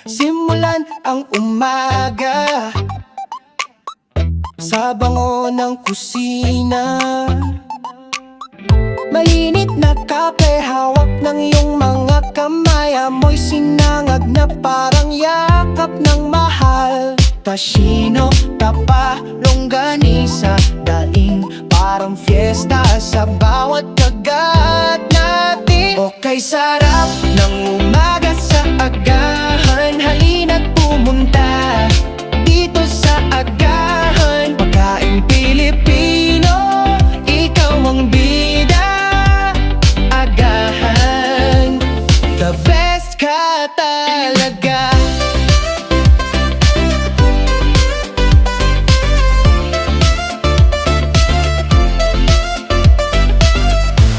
Simulan ang umaga sa bango ng kusina. Mainit na kape, hawak ng iyong mga kamay. Amoy sinangag na parang yakap ng mahal. Tashino, tapa, longganisa, daing parang fiesta sa bawat kagat natin. Okay, sarap ng umaga sa agahan. Halina't pumunta dito sa agahan. Pagkain Pilipino, ikaw ang bida. Agahan, the best ka talaga.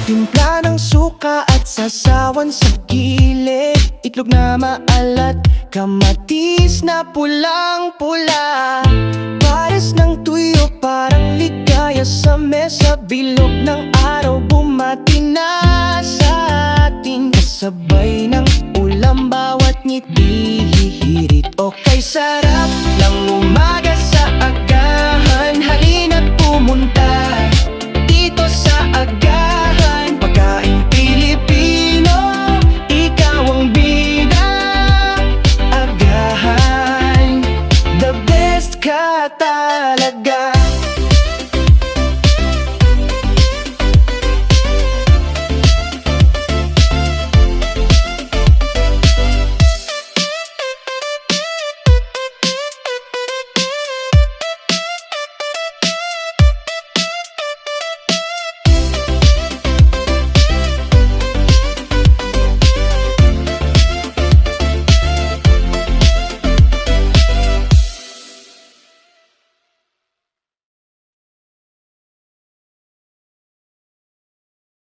Timpla ng suka at sasawan sa gilid. Itlog na maalat, kamatis na pulang-pula. Pares ng tuyo, parang ligaya sa mesa. Bilog ng araw, bumati na sa atin. Kasabay ng ulam, bawat ngiti hihirit. Okay, sa